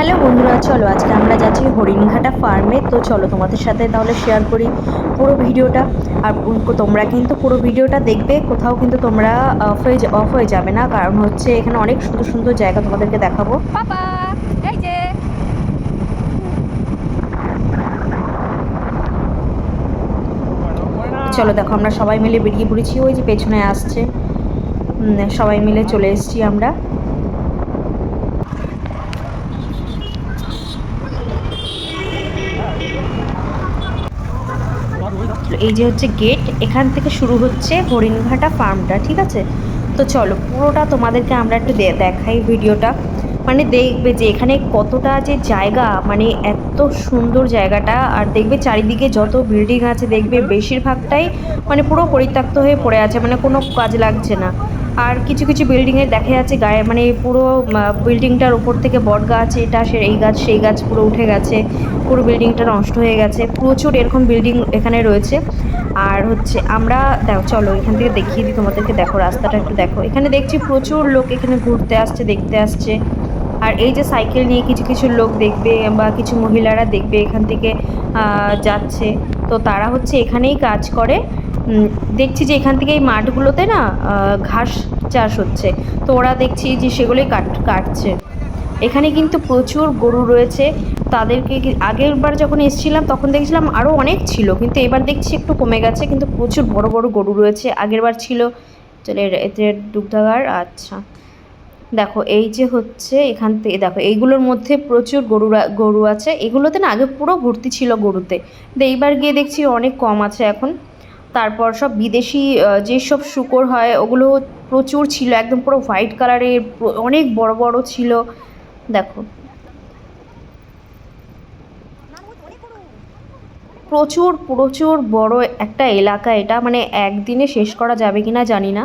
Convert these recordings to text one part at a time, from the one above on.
Hello বন্ধুরা, চলো আজকে আমরা যাচ্ছি হরিণঘাটা ফার্মে। তো চলো তোমাদের সাথে তাহলে শেয়ার করি পুরো ভিডিওটা। আর তোমরা কিন্তু পুরো ভিডিওটা দেখবে, কোথাও কিন্তু তোমরা অফ হয়ে যাবে না, কারণ হচ্ছে এখানে অনেক সুন্দর সুন্দর জায়গা তোমাদেরকে দেখাবো। পাপা, এই যে চলো দেখো, আমরা সবাই মিলে বেরিয়ে পড়েছি, ওই যে পেছনে আসছে। সবাই মিলে চলে এসেছি আমরা। এই যে হচ্ছে গেট, এখান থেকে শুরু হচ্ছে হরিণঘাটা ফার্মটা, ঠিক আছে? তো চলো পুরোটা তোমাদেরকে আমরা একটু দেখাই ভিডিওটা। মানে দেখবে যে এখানে কতটা যে জায়গা, মানে এত সুন্দর জায়গাটা। আর দেখবে চারিদিকে যত বিল্ডিং আছে, দেখবে বেশিরভাগটাই মানে পুরো পরিত্যক্ত হয়ে পড়ে আছে, মানে কোনো কাজ লাগছে না। আর কিছু কিছু বিল্ডিংয়ে দেখা যাচ্ছে গায়ে মানে পুরো বিল্ডিংটার উপর থেকে বট গাছ, এটা সে এই গাছ সেই গাছ পুরো উঠে গেছে, পুরো বিল্ডিংটা নষ্ট হয়ে গেছে। প্রচুর এরকম বিল্ডিং এখানে রয়েছে। আর হচ্ছে আমরা দেখো, চলো এখান থেকে দেখিয়ে দিই তোমাদেরকে। দেখো রাস্তাটা একটু দেখো, এখানে দেখছি প্রচুর লোক এখানে ঘুরতে আসছে, দেখতে আসছে। আর এই যে সাইকেল নিয়ে কিছু কিছু লোক দেখবে, বা কিছু মহিলারা দেখবে এখান থেকে যাচ্ছে। তো তারা হচ্ছে এখানেই কাজ করে। দেখছি যে এখান থেকে এই মাঠগুলোতে না ঘাস চাষ হচ্ছে, তো ওরা দেখছি যে সেগুলোই কাটছে। এখানে কিন্তু প্রচুর গরু রয়েছে। তাদেরকে আগের বার যখন এসেছিলাম তখন দেখছিলাম আরও অনেক ছিল, কিন্তু এবার দেখছি একটু কমে গেছে, কিন্তু প্রচুর বড় বড় গরু রয়েছে। আগের বার ছিল। চলে এতে দুগ্ধাগার। আচ্ছা, দেখো এই যে হচ্ছে এখান থেকে দেখো, এইগুলোর মধ্যে প্রচুর গরু আছে। এগুলোতে না আগে পুরো ভর্তি ছিল গরুতে, কিন্তু এইবার গিয়ে দেখছি অনেক কম আছে এখন। তারপর সব বিদেশি যেসব শূকর হয় ওগুলো প্রচুর ছিল, একদম পুরো হোয়াইট কালারের, অনেক বড় বড় ছিল। দেখো প্রচুর প্রচুর বড় একটা এলাকা এটা, মানে একদিনে শেষ করা যাবে কিনা জানি না।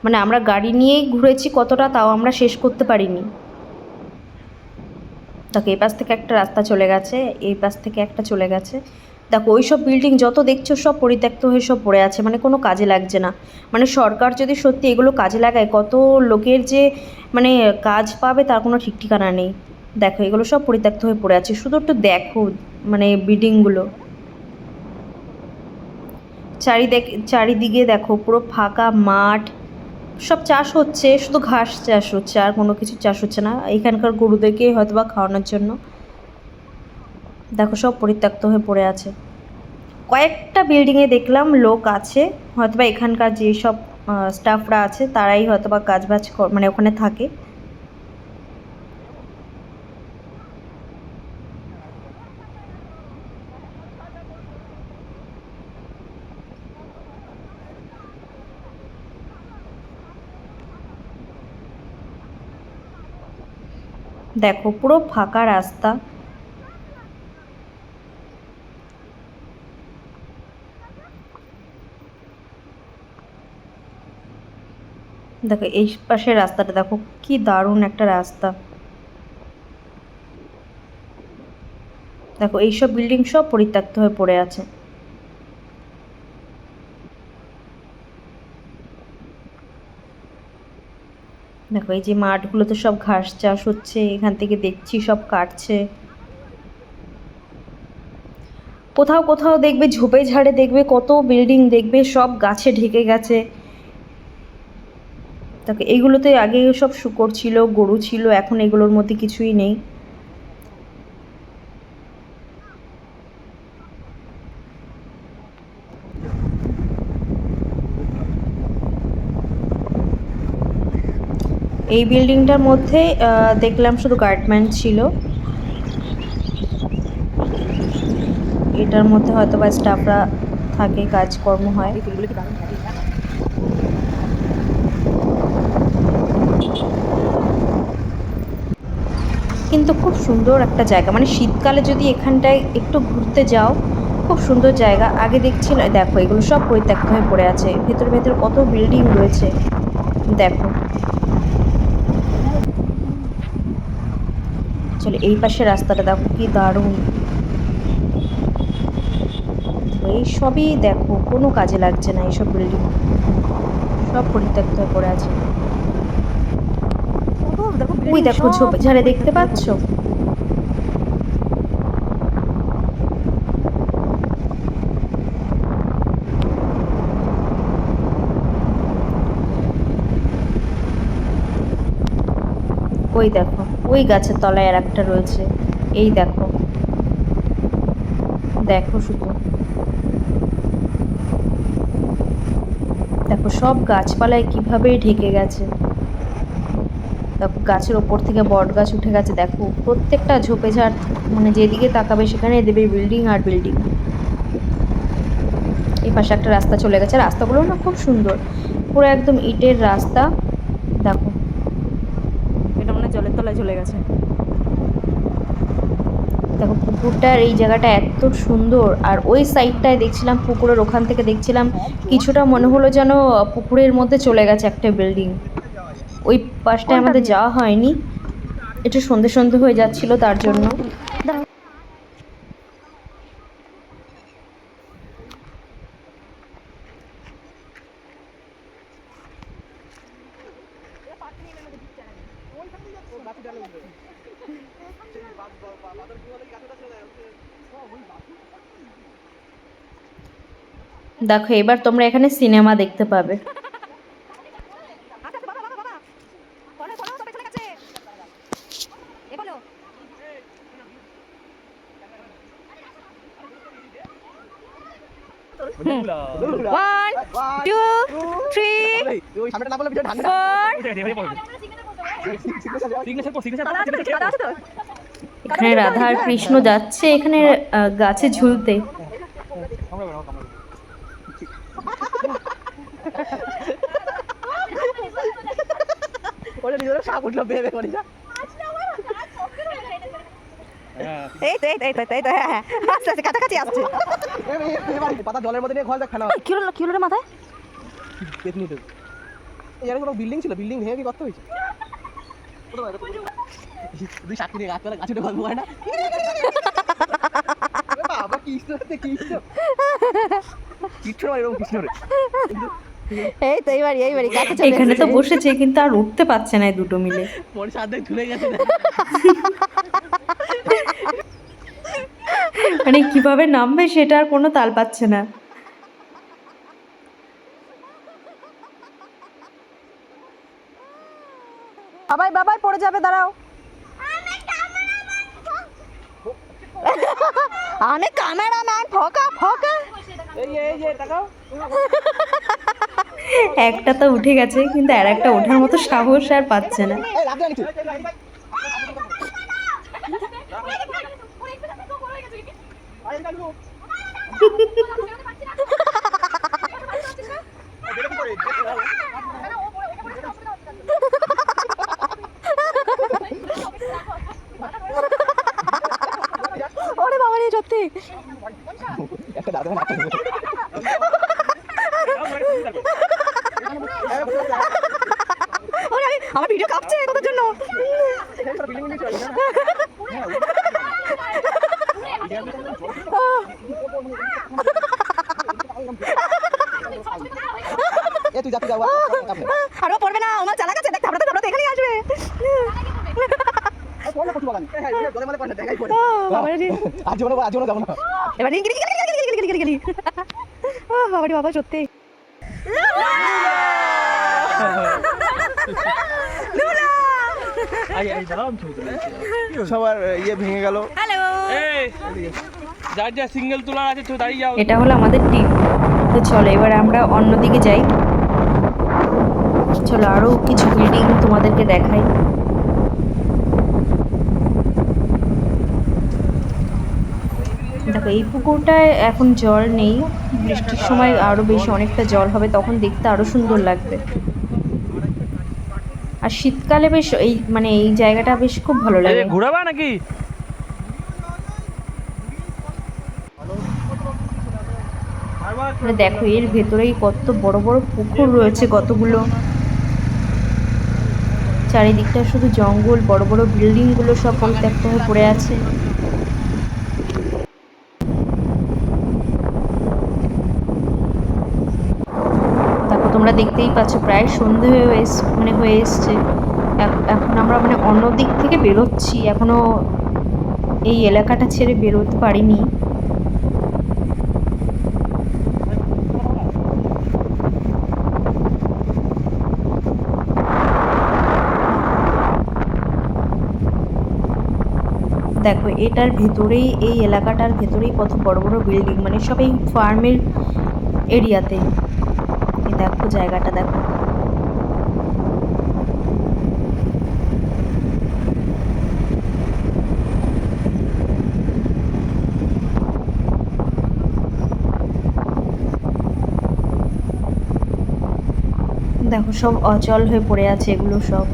মানে আমরা গাড়ি নিয়েই ঘুরেছি কতটা, তাও আমরা শেষ করতে পারিনি। দেখো এই পাশ থেকে একটা রাস্তা চলে গেছে, এই পাশ থেকে একটা চলে গেছে। দেখো ওই সব বিল্ডিং যত দেখছো সব পরিত্যক্ত হয়ে সব পড়ে আছে, মানে কোনো কাজে লাগছে না। মানে সরকার যদি সত্যি এগুলো কাজে লাগায়, কত লোকের যে মানে কাজ পাবে তার কোনো ঠিক ঠিকানা নেই। দেখো এগুলো সব পরিত্যক্ত হয়ে পড়ে আছে, শুধু একটু দেখো মানে বিল্ডিংগুলো। চারিদিকে দেখো পুরো ফাঁকা মাঠ, সব চাষ হচ্ছে, শুধু ঘাস চাষ হচ্ছে, আর কোনো কিছু চাষ হচ্ছে না, এখানকার গরুদেরকে হয়তো বা খাওয়ানোর জন্য। দেখো সব পরিত্যক্ত হয়ে পড়ে আছে। কয়েকটা বিল্ডিংয়ে দেখলাম লোক আছে, হয়তোবা এখানকার যেসব স্টাফরা আছে তারাই হয়তোবা কাজবাজ মানে ওখানে থাকে। দেখো পুরো ফাঁকা রাস্তা। দেখো এই পাশের রাস্তাটা দেখো, কি দারুণ একটা রাস্তা। দেখো এইসব বিল্ডিং সব পরিত্যক্ত হয়ে পড়ে আছে। দেখো এই যে মাঠগুলোতে সব ঘাস চাষ হচ্ছে, এখান থেকে দেখছি সব কাটছে। কোথাও কোথাও দেখবে ঝোপে ঝাড়ে দেখবে কত বিল্ডিং, দেখবে সব গাছে ঢেকে গেছে। দেখো এইগুলোতে আগে সব শূকর ছিল, গরু ছিল, এখন এগুলোর মধ্যে কিছুই নেই। এই বিল্ডিংটার মধ্যে দেখলাম শুধু গার্ডম্যান ছিল, এটার মধ্যে হয়তো বা স্টাফরা থাকে, কাজকর্ম হয়। কিন্তু খুব সুন্দর একটা জায়গা, মানে শীতকালে যদি এখানটায় একটু ঘুরতে যাও, খুব সুন্দর জায়গা। আগে দেখছি না, দেখো এগুলো সব পরিত্যক্ত হয়ে পড়ে আছে, ভেতর ভেতর কত বিল্ডিং রয়েছে। দেখো চলো এই পাশে রাস্তাটা দেখো, কি দারুণ। এই সবই দেখো কোনো কাজে লাগছে না, এইসব বিল্ডিং সব পরিত্যক্ত হয়ে পড়ে আছে। ওই দেখো ঝোপে ঝাড়ে দেখতে পাচ্ছ? ওই দেখো ওই গাছের তলায় আর একটা রয়েছে। এই দেখো, দেখো শুধু দেখো সব গাছপালায় কিভাবে ঢেকে গেছে। দেখো গাছের ওপর থেকে বট গাছ উঠে গেছে। দেখো প্রত্যেকটা ঝোপে ঝাড়, মানে যেদিকে তাকাবে সেখানে দেবে বিল্ডিং আর বিল্ডিং। এই পাশে একটা রাস্তা চলে গেছে, রাস্তাগুলো না খুব সুন্দর, পুরো একদম ইটের রাস্তা। দেখো এটা মনে হয় জলের তলায় চলে গেছে। দেখো পুকুরটার এই জায়গাটা এত সুন্দর, আর ওই সাইডটায় দেখছিলাম পুকুরের ওখান থেকে দেখছিলাম কিছুটা মনে হলো যেন পুকুরের মধ্যে চলে গেছে একটা বিল্ডিং। ওই পাশটায় আমাদের যাওয়া হয়নি, একটু সন্ধে সন্ধে হয়ে যাচ্ছিল তার জন্য। দেখো এবার তোমরা এখানে সিনেমা দেখতে পাবে। One, two, three, four. এখানে রাধা আর কৃষ্ণ যাচ্ছে এখানে গাছে ঝুলতে। এই তো আস্তে আস্তে কাছাকাছি আসছে। পাতা জলের মধ্যে নিয়ে ঘর দেখ খেলা কি হলো রে মাথায়? পেতনি তো এই জায়গায় কোনো বিল্ডিং ছিল, বিল্ডিং ভেঙে কি করতে হয়েছে? দুই সাক্ষী নিয়ে গাছ গাছ উঠে গল্প হয় না বাবা কৃষ্ণ কৃষ্ণ কৃষ্ণ এরকম কৃষ্ণ রে। এই তো এইবারই কাছে চলে এখানে তো বসেছে কিন্তু আর উঠতে পারছে না এই দুটো মিলে। মনে সাথে ঝুলে গেছে না মানে কিভাবে নামবে সেটা আর কোনো তাল পাচ্ছে না। বাবাই পড়ে যাবে, দাঁড়াও। আনে ক্যামেরাম্যান ফোকা এই যে তাকাও একটা তো উঠে গেছে কিন্তু আর একটা ওঠার মতো সাহস আর পাচ্ছে না। এই লাভ দাও কিছু ওরে বাবা রে, সত্যি একটা দাদা না ওরে আমার ভিডিও কাঁপছে তোদের জন্য। এ তুই যাতে যাও আরো পড়বে না, আমার চালা গেছে, দেখ থাপড়াতে এখানেই আসবে। এবার গেলি বাবারে বাবা, সত্যি সবার ইয়ে ভেঙে গেল। যার যা সিঙ্গেল তোলার আছে তো দাঁড়িয়ে যাও। এটা হলো আমাদের টিম। তো চলো এবার আমরা অন্যদিকে যাই। চলো আরো কিছু বিল্ডিং তোমাদেরকে দেখাই। দেখো এই পুকুরটায় এখন জল নেই, বৃষ্টির সময় আরো বেশি অনেকটা জল হবে, তখন দেখতে আরো সুন্দর লাগবে। আর শীতকালে বেশ এই মানে এই জায়গাটা বেশ খুব ভালো লাগে। ঘোরাবা নাকি? মানে দেখো এর ভেতরেই কত বড় বড় পুকুর রয়েছে, কতগুলো। চারিদিকটা শুধু জঙ্গল, বড় বড় বিল্ডিং গুলো সব পরিত্যক্ত হয়ে পড়ে আছে। তারপর তোমরা দেখতেই পাচ্ছ প্রায় সন্ধে হয়ে এসছে। এখন আমরা মানে অন্য দিক থেকে বেরোচ্ছি, এখনো এই এলাকাটা ছেড়ে বেরোতে পারিনি। দেখো এটার ভেতরেই, এই এলাকাটার ভেতরেই কত বড় বড় বিল্ডিং, মানে সব এই ফার্মের এরিয়াতে। এই দেখো জায়গাটা দেখো। দেখো সব অচল হয়ে পড়ে আছে এগুলো সব।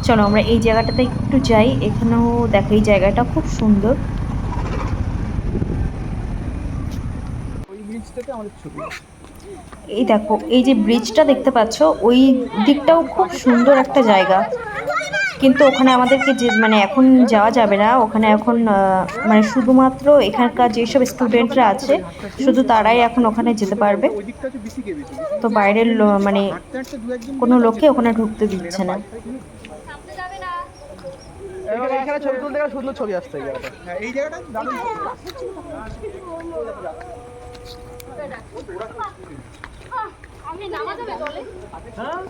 চলো আমরা এই জায়গাটাতে একটু যাই, এখানেও দেখো এই জায়গাটা খুব সুন্দর। ওই ব্রিজটাতে আমাদের ছবি। এই দেখো এই যে ব্রিজটা দেখতে পাচ্ছ, ওই দিকটাও খুব সুন্দর একটা জায়গা, কিন্তু ওখানে আমাদেরকে যে মানে এখন যাওয়া যাবে না ওখানে। এখন মানে শুধুমাত্র এখানকার যেসব স্টুডেন্টরা আছে শুধু তারাই এখন ওখানে যেতে পারবে। ওই দিকটা হচ্ছে বিসি কে বেশি। তো বাইরের মানে হাঁটতে হাঁটতে দু একজন কোনো লোককে ওখানে ঢুকতে দিচ্ছে না। এখানে ছবি তুলতে গেলে সুন্দর ছবি আসছে এই জায়গাটা। হ্যাঁ এই জায়গাটা দারুণ। আমি নামা যাবে জলে? হ্যাঁ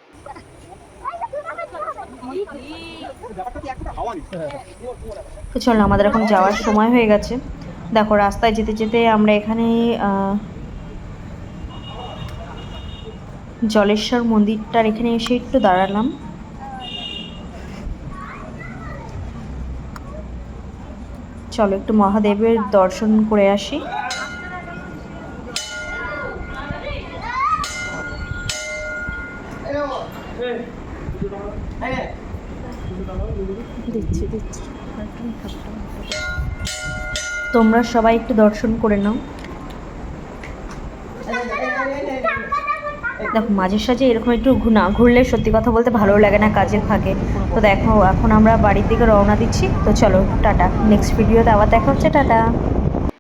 তো চলো আমাদের এখন যাওয়ার সময় হয়ে গেছে। দেখো রাস্তায় যেতে যেতে আমরা এখানে জলেশ্বর মন্দিরটার এখানে এসে একটু দাঁড়ালাম। চলো একটু মহাদেবের দর্শন করে আসি। তোমরা সবাই একটু দর্শন করে নাও। দেখো মাঝে সাঝে এরকম একটু না ঘুরলে সত্যি কথা বলতে ভালো লাগে না কাজের ফাঁকে। তো দেখো এখন আমরা বাড়ির দিকে রওনা দিচ্ছি। তো চলো টাটা, নেক্সট ভিডিওতে আবার দেখা হচ্ছে, টাটা।